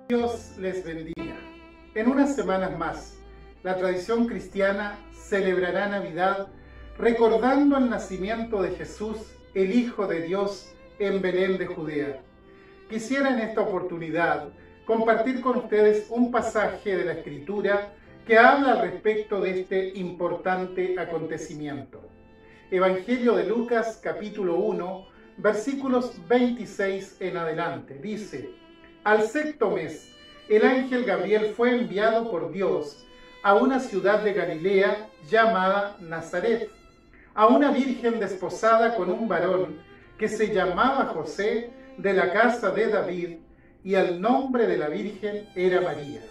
Dios les bendiga. En unas semanas más, la tradición cristiana celebrará Navidad recordando el nacimiento de Jesús, el Hijo de Dios, en Belén de Judea. Quisiera en esta oportunidad compartir con ustedes un pasaje de la Escritura que habla al respecto de este importante acontecimiento. Evangelio de Lucas, capítulo 1, versículos 26 en adelante. Dice: al sexto mes, el ángel Gabriel fue enviado por Dios a una ciudad de Galilea llamada Nazaret, a una virgen desposada con un varón que se llamaba José, de la casa de David, y el nombre de la virgen era María.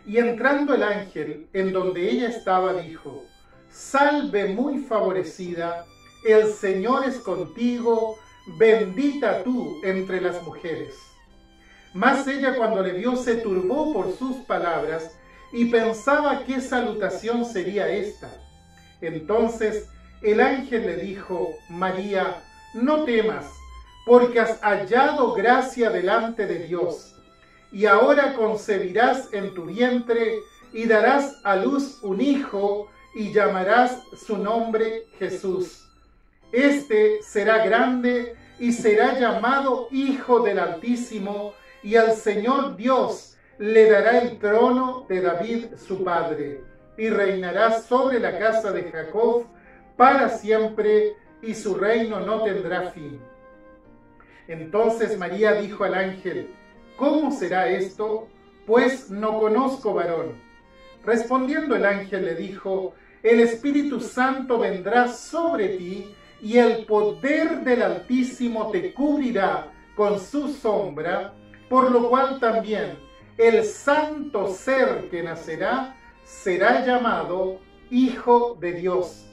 Y entrando el ángel en donde ella estaba, dijo: salve muy favorecida, el Señor es contigo, bendita tú entre las mujeres. Mas ella, cuando le vio, se turbó por sus palabras y pensaba qué salutación sería esta. Entonces el ángel le dijo: María, no temas, porque has hallado gracia delante de Dios, y ahora concebirás en tu vientre y darás a luz un hijo, y llamarás su nombre Jesús. Este será grande y será llamado Hijo del Altísimo, y al Señor Dios le dará el trono de David su padre, y reinará sobre la casa de Jacob para siempre, y su reino no tendrá fin. Entonces María dijo al ángel: ¿cómo será esto? Pues no conozco varón. Respondiendo el ángel le dijo: el Espíritu Santo vendrá sobre ti, y el poder del Altísimo te cubrirá con su sombra, por lo cual también el santo ser que nacerá será llamado Hijo de Dios.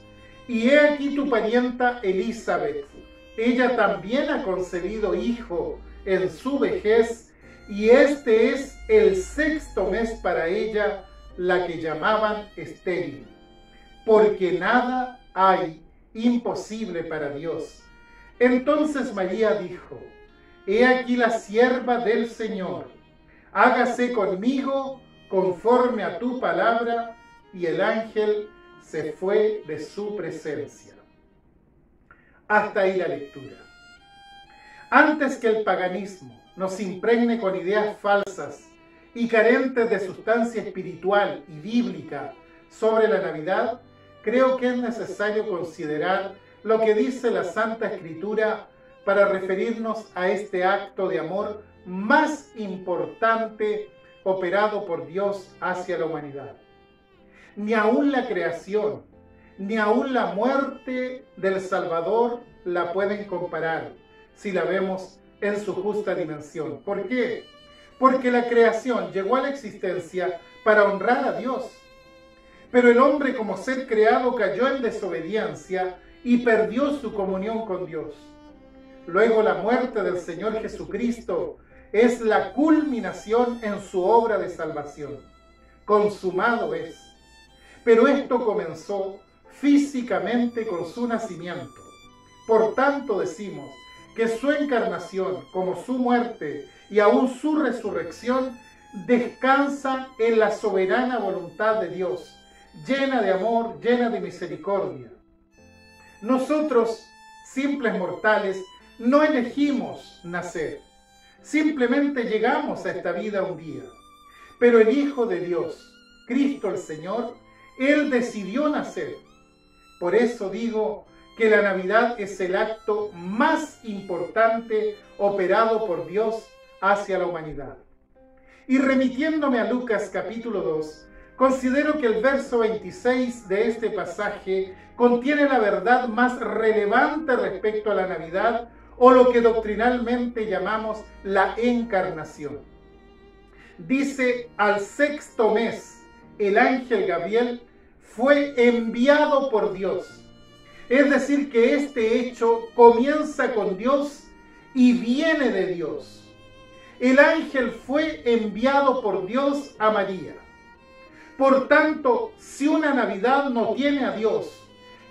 Y he aquí tu parienta Elizabeth, ella también ha concebido hijo en su vejez, y este es el sexto mes para ella, la que llamaban estéril, porque nada hay imposible para Dios. Entonces María dijo: he aquí la sierva del Señor, hágase conmigo conforme a tu palabra. Y el ángel se fue de su presencia. Hasta ahí la lectura. Antes que el paganismo nos impregne con ideas falsas y carentes de sustancia espiritual y bíblica sobre la Navidad, creo que es necesario considerar lo que dice la Santa Escritura para referirnos a este acto de amor más importante operado por Dios hacia la humanidad. Ni aún la creación, ni aún la muerte del Salvador la pueden comparar si la vemos en su justa dimensión. ¿Por qué? Porque la creación llegó a la existencia para honrar a Dios. Pero el hombre, como ser creado, cayó en desobediencia y perdió su comunión con Dios. Luego la muerte del Señor Jesucristo es la culminación en su obra de salvación. Consumado es. Pero esto comenzó físicamente con su nacimiento. Por tanto decimos que su encarnación, como su muerte y aún su resurrección, descansan en la soberana voluntad de Dios, llena de amor, llena de misericordia. Nosotros, simples mortales, no elegimos nacer, simplemente llegamos a esta vida un día. Pero el Hijo de Dios, Cristo el Señor, Él decidió nacer. Por eso digo que la Navidad es el acto más importante operado por Dios hacia la humanidad. Y remitiéndome a Lucas capítulo 2, considero que el verso 26 de este pasaje contiene la verdad más relevante respecto a la Navidad, o lo que doctrinalmente llamamos la encarnación. Dice: al sexto mes, el ángel Gabriel fue enviado por Dios. Es decir, que este hecho comienza con Dios y viene de Dios. El ángel fue enviado por Dios a María. Por tanto, si una Navidad no tiene a Dios,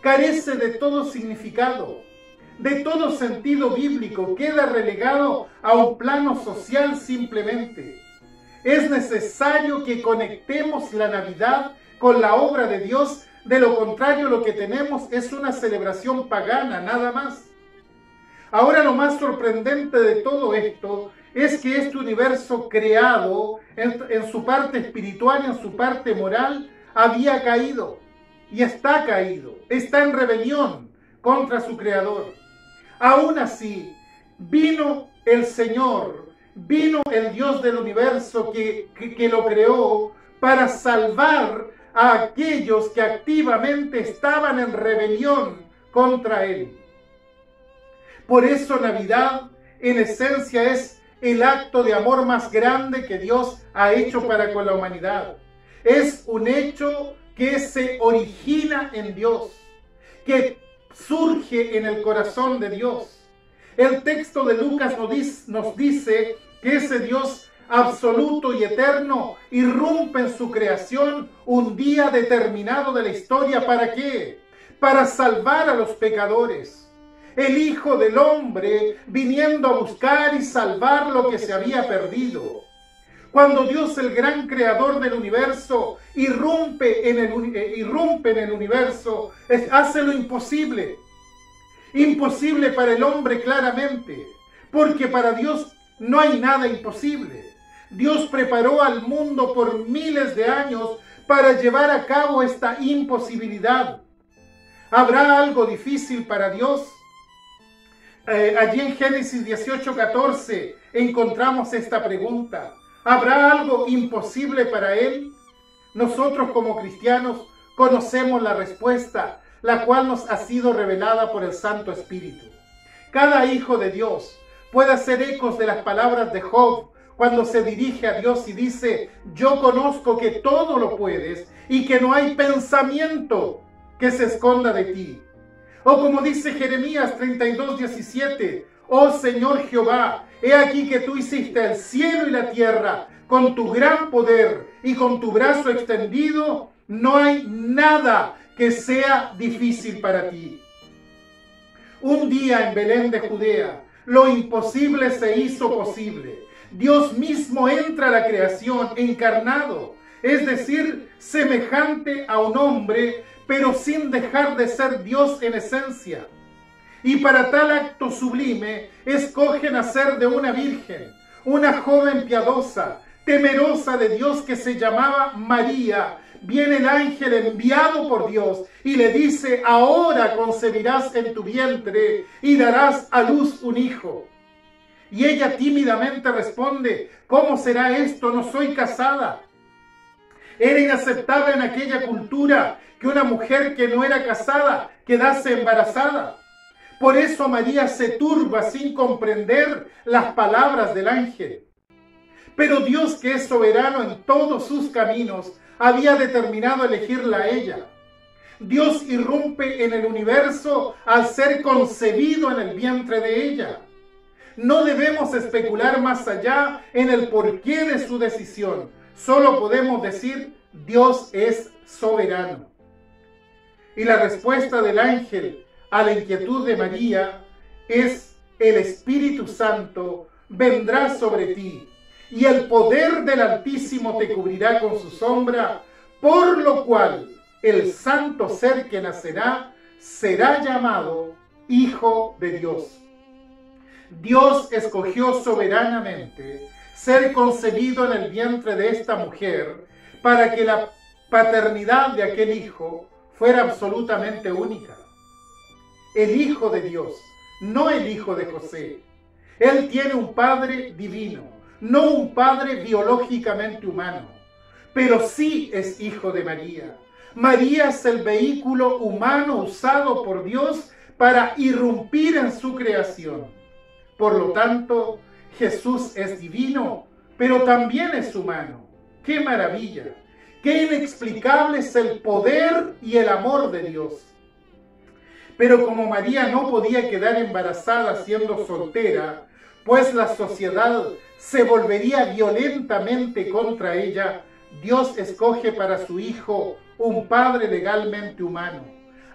carece de todo significado, de todo sentido bíblico, queda relegado a un plano social simplemente. Es necesario que conectemos la Navidad con la obra de Dios. De lo contrario, lo que tenemos es una celebración pagana, nada más. Ahora, lo más sorprendente de todo esto es que este universo creado, en su parte espiritual y en su parte moral, había caído. Y está caído, está en rebelión contra su Creador. Aún así, vino el Señor, vino el Dios del universo que lo creó para salvar a aquellos que activamente estaban en rebelión contra Él. Por eso Navidad, en esencia, es el acto de amor más grande que Dios ha hecho para con la humanidad. Es un hecho que se origina en Dios, que surge en el corazón de Dios. El texto de Lucas nos dice que ese Dios absoluto y eterno irrumpe en su creación un día determinado de la historia. ¿Para qué? Para salvar a los pecadores. El Hijo del Hombre viniendo a buscar y salvar lo que se había perdido. Cuando Dios, el gran creador del universo, irrumpe en el universo, hace lo imposible. Imposible para el hombre, claramente, porque para Dios no hay nada imposible. Dios preparó al mundo por miles de años para llevar a cabo esta imposibilidad. ¿Habrá algo difícil para Dios? Allí en Génesis 18:14 encontramos esta pregunta. ¿Habrá algo imposible para Él? Nosotros como cristianos conocemos la respuesta, la cual nos ha sido revelada por el Santo Espíritu. Cada hijo de Dios puede hacer ecos de las palabras de Job cuando se dirige a Dios y dice: yo conozco que todo lo puedes y que no hay pensamiento que se esconda de ti. O como dice Jeremías 32:17, oh Señor Jehová, he aquí que tú hiciste el cielo y la tierra con tu gran poder y con tu brazo extendido, no hay nada que sea difícil para ti. Un día en Belén de Judea, lo imposible se hizo posible. Dios mismo entra a la creación encarnado, es decir, semejante a un hombre, pero sin dejar de ser Dios en esencia. Y para tal acto sublime, escoge nacer de una virgen, una joven piadosa, temerosa de Dios que se llamaba María. Viene el ángel enviado por Dios y le dice: ahora concebirás en tu vientre y darás a luz un hijo. Y ella tímidamente responde: ¿cómo será esto? No soy casada. Era inaceptable en aquella cultura que una mujer que no era casada quedase embarazada. Por eso María se turba sin comprender las palabras del ángel. Pero Dios, que es soberano en todos sus caminos, había determinado elegirla a ella. Dios irrumpe en el universo al ser concebido en el vientre de ella. No debemos especular más allá en el porqué de su decisión. Solo podemos decir: Dios es soberano. Y la respuesta del ángel a la inquietud de María es: el Espíritu Santo vendrá sobre ti, y el poder del Altísimo te cubrirá con su sombra, por lo cual el santo ser que nacerá será llamado Hijo de Dios. Dios escogió soberanamente ser concebido en el vientre de esta mujer para que la paternidad de aquel hijo fuera absolutamente única. El Hijo de Dios, no el hijo de José. Él tiene un Padre divino, no un Padre biológicamente humano, pero sí es hijo de María. María es el vehículo humano usado por Dios para irrumpir en su creación. Por lo tanto, Jesús es divino, pero también es humano. ¡Qué maravilla! ¡Qué inexplicable es el poder y el amor de Dios! Pero como María no podía quedar embarazada siendo soltera, pues la sociedad se volvería violentamente contra ella, Dios escoge para su hijo un padre legalmente humano,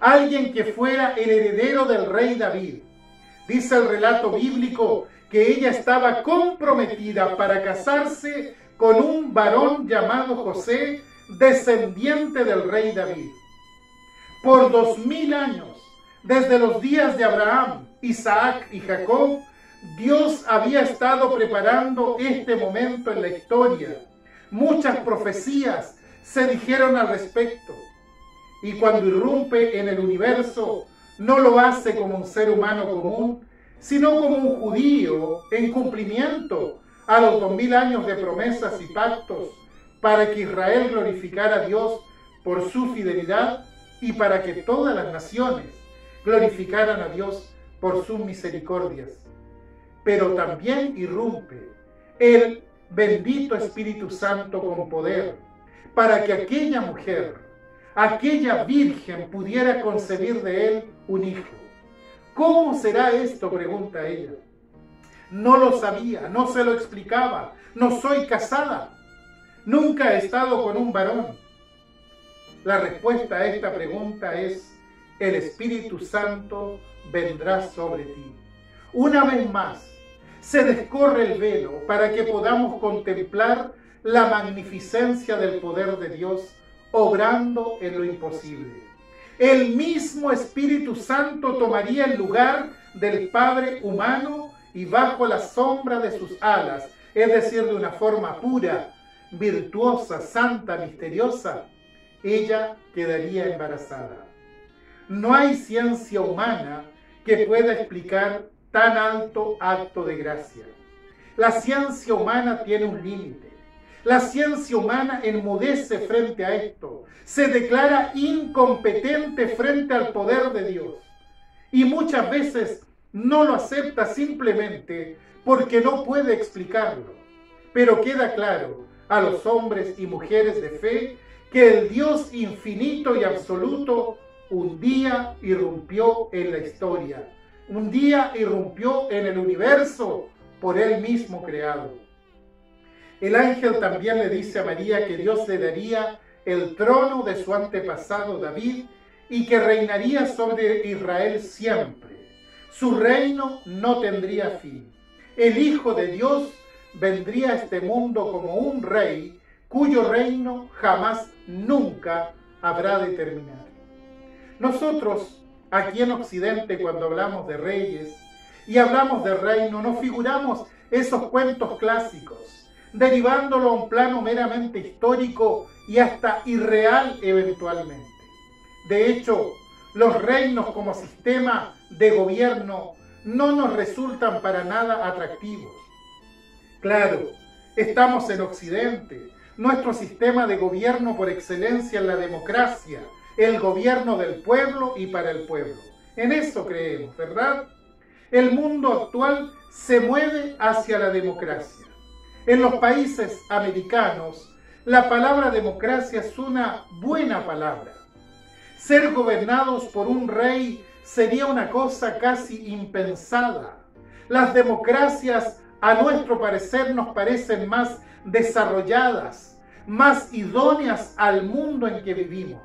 alguien que fuera el heredero del rey David. Dice el relato bíblico que ella estaba comprometida para casarse con un varón llamado José, descendiente del rey David. Por 2000 años, desde los días de Abraham, Isaac y Jacob, Dios había estado preparando este momento en la historia. Muchas profecías se dijeron al respecto. Y cuando irrumpe en el universo, no lo hace como un ser humano común, sino como un judío en cumplimiento a los 2000 años de promesas y pactos, para que Israel glorificara a Dios por su fidelidad y para que todas las naciones glorificaran a Dios por sus misericordias. Pero también irrumpe el bendito Espíritu Santo con poder, para que aquella mujer, aquella virgen, pudiera concebir de él un hijo. ¿Cómo será esto?, pregunta ella. No lo sabía, no se lo explicaba, no soy casada, nunca he estado con un varón. La respuesta a esta pregunta es: el Espíritu Santo vendrá sobre ti. Una vez más, se descorre el velo para que podamos contemplar la magnificencia del poder de Dios obrando en lo imposible. El mismo Espíritu Santo tomaría el lugar del Padre humano y bajo la sombra de sus alas, es decir, de una forma pura, virtuosa, santa, misteriosa, ella quedaría embarazada. No hay ciencia humana que pueda explicar tan alto acto de gracia. La ciencia humana tiene un límite. La ciencia humana enmudece frente a esto, se declara incompetente frente al poder de Dios y muchas veces no lo acepta simplemente porque no puede explicarlo. Pero queda claro a los hombres y mujeres de fe que el Dios infinito y absoluto un día irrumpió en la historia, un día irrumpió en el universo por él mismo creado. El ángel también le dice a María que Dios le daría el trono de su antepasado David y que reinaría sobre Israel siempre. Su reino no tendría fin. El Hijo de Dios vendría a este mundo como un rey cuyo reino jamás, nunca habrá de terminar. Nosotros, aquí en Occidente, cuando hablamos de reyes y hablamos de reino, nos figuramos esos cuentos clásicos, derivándolo a un plano meramente histórico y hasta irreal eventualmente. De hecho, los reinos como sistema de gobierno no nos resultan para nada atractivos. Claro, estamos en Occidente, nuestro sistema de gobierno por excelencia es la democracia, el gobierno del pueblo y para el pueblo. En eso creemos, ¿verdad? El mundo actual se mueve hacia la democracia. En los países americanos, la palabra democracia es una buena palabra. Ser gobernados por un rey sería una cosa casi impensada. Las democracias, a nuestro parecer, nos parecen más desarrolladas, más idóneas al mundo en que vivimos.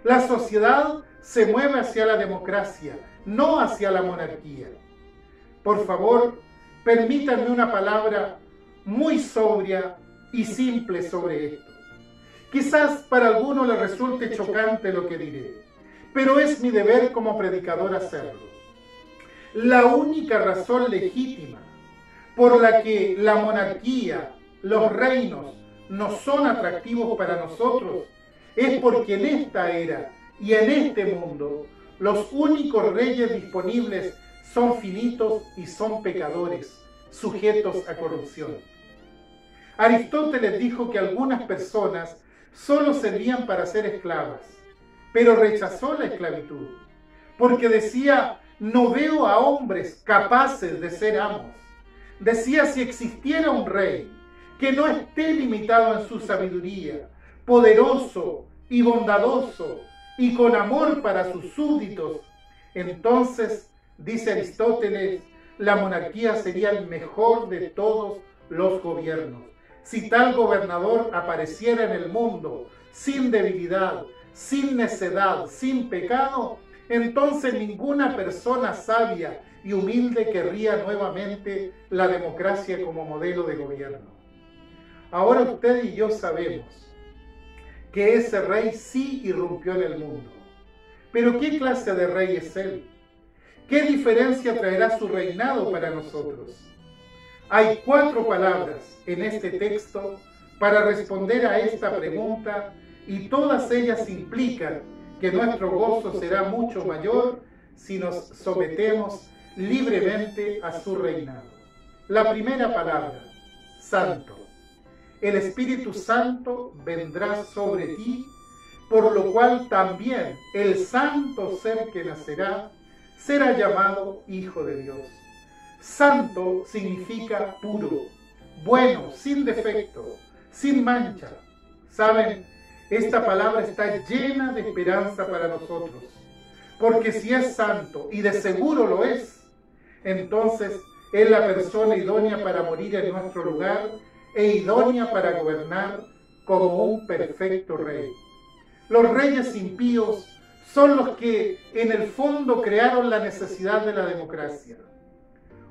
La sociedad se mueve hacia la democracia, no hacia la monarquía. Por favor, permítanme una palabra muy sobria y simple sobre esto. Quizás para alguno le resulte chocante lo que diré, pero es mi deber como predicador hacerlo. La única razón legítima por la que la monarquía, los reinos, no son atractivos para nosotros es porque en esta era y en este mundo los únicos reyes disponibles son finitos y son pecadores, sujetos a corrupción. Aristóteles dijo que algunas personas solo servían para ser esclavas, pero rechazó la esclavitud, porque decía: no veo a hombres capaces de ser amos. Decía: si existiera un rey que no esté limitado en su sabiduría, poderoso y bondadoso y con amor para sus súbditos, entonces, dice Aristóteles, la monarquía sería el mejor de todos los gobiernos. Si tal gobernador apareciera en el mundo sin debilidad, sin necedad, sin pecado, entonces ninguna persona sabia y humilde querría nuevamente la democracia como modelo de gobierno. Ahora usted y yo sabemos que ese rey sí irrumpió en el mundo. Pero ¿qué clase de rey es él? ¿Qué diferencia traerá su reinado para nosotros? Hay 4 palabras en este texto para responder a esta pregunta y todas ellas implican que nuestro gozo será mucho mayor si nos sometemos libremente a su reinado. La primera palabra, santo. El Espíritu Santo vendrá sobre ti, por lo cual también el santo ser que nacerá será llamado Hijo de Dios. Santo significa puro, bueno, sin defecto, sin mancha. ¿Saben? Esta palabra está llena de esperanza para nosotros, porque si es santo, y de seguro lo es, entonces es la persona idónea para morir en nuestro lugar e idónea para gobernar como un perfecto rey. Los reyes impíos son los que en el fondo crearon la necesidad de la democracia.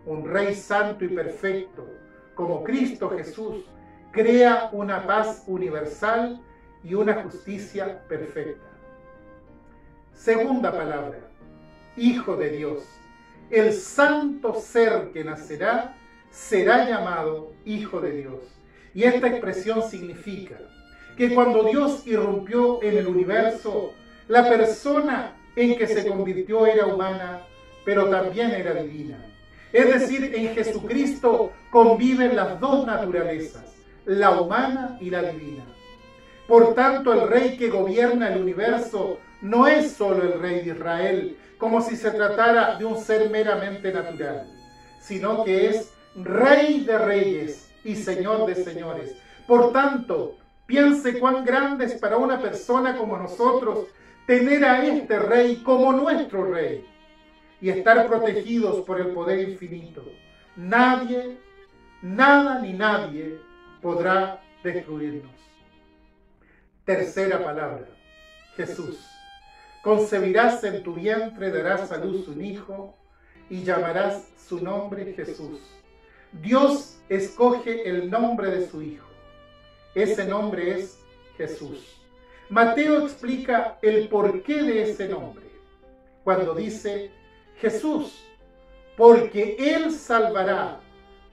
Un rey santo y perfecto, como Cristo Jesús, crea una paz universal y una justicia perfecta. Segunda palabra, Hijo de Dios. El santo ser que nacerá será llamado Hijo de Dios. Y esta expresión significa que cuando Dios irrumpió en el universo, la persona en que se convirtió era humana, pero también era divina. Es decir, en Jesucristo conviven las dos naturalezas, la humana y la divina. Por tanto, el rey que gobierna el universo no es solo el rey de Israel, como si se tratara de un ser meramente natural, sino que es Rey de reyes y Señor de señores. Por tanto, piense cuán grande es para una persona como nosotros tener a este rey como nuestro rey y estar protegidos por el poder infinito. Nadie, nada ni nadie podrá destruirnos. Tercera palabra, Jesús. Concebirás en tu vientre, darás a luz un hijo y llamarás su nombre Jesús. Dios escoge el nombre de su hijo. Ese nombre es Jesús. Mateo explica el porqué de ese nombre cuando dice Jesús, porque Él salvará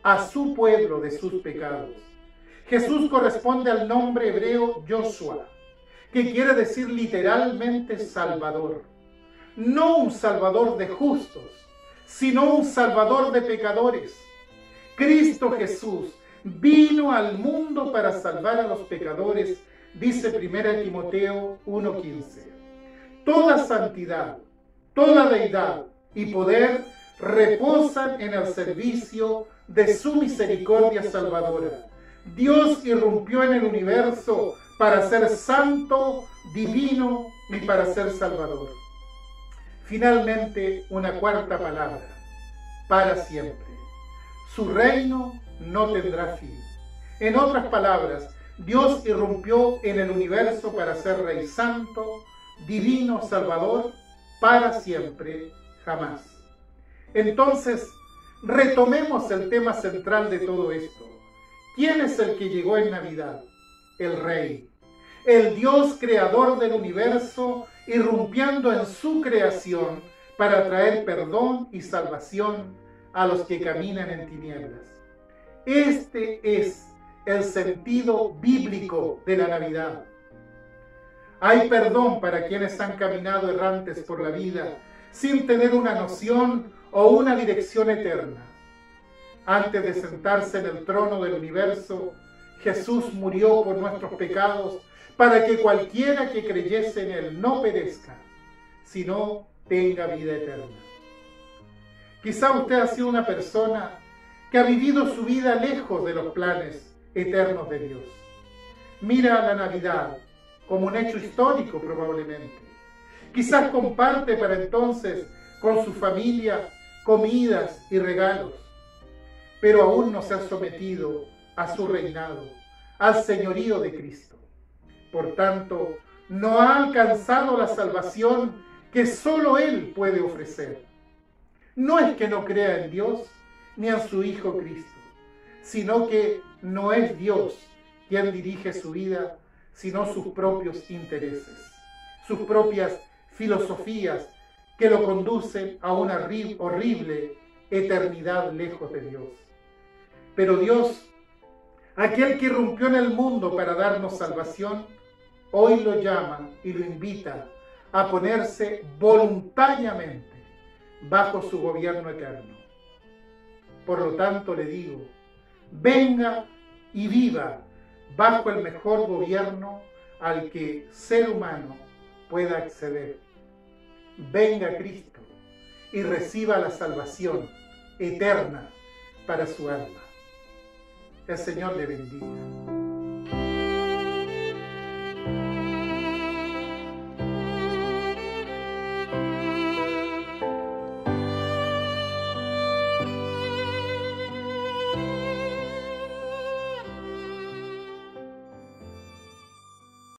a su pueblo de sus pecados. Jesús corresponde al nombre hebreo Yoshua, que quiere decir literalmente Salvador. No un Salvador de justos, sino un Salvador de pecadores. Cristo Jesús vino al mundo para salvar a los pecadores, dice 1 Timoteo 1:15. Toda santidad, toda deidad y poder reposan en el servicio de su misericordia salvadora. Dios irrumpió en el universo para ser santo, divino y para ser salvador. Finalmente, una cuarta palabra, para siempre. Su reino no tendrá fin. En otras palabras, Dios irrumpió en el universo para ser Rey Santo, Divino, Salvador, para siempre, jamás. Entonces, retomemos el tema central de todo esto. ¿Quién es el que llegó en Navidad? El Rey. El Dios creador del universo, irrumpiendo en su creación para traer perdón y salvación a los que caminan en tinieblas. Este es el sentido bíblico de la Navidad. Hay perdón para quienes han caminado errantes por la vida sin tener una noción o una dirección eterna. Antes de sentarse en el trono del universo, Jesús murió por nuestros pecados para que cualquiera que creyese en Él no perezca, sino tenga vida eterna. Quizá usted ha sido una persona que ha vivido su vida lejos de los planes eternos de Dios. Mira la Navidad como un hecho histórico probablemente. Quizás comparte para entonces con su familia comidas y regalos, pero aún no se ha sometido a su reinado, al señorío de Cristo. Por tanto, no ha alcanzado la salvación que solo Él puede ofrecer. No es que no crea en Dios ni en su Hijo Cristo, sino que no es Dios quien dirige su vida, sino sus propios intereses, sus propias filosofías que lo conducen a una horrible eternidad lejos de Dios. Pero Dios, aquel que irrumpió en el mundo para darnos salvación, hoy lo llama y lo invita a ponerse voluntariamente bajo su gobierno eterno. Por lo tanto le digo, venga y viva bajo el mejor gobierno al que ser humano pueda acceder. Venga Cristo y reciba la salvación eterna para su alma. El Señor le bendiga.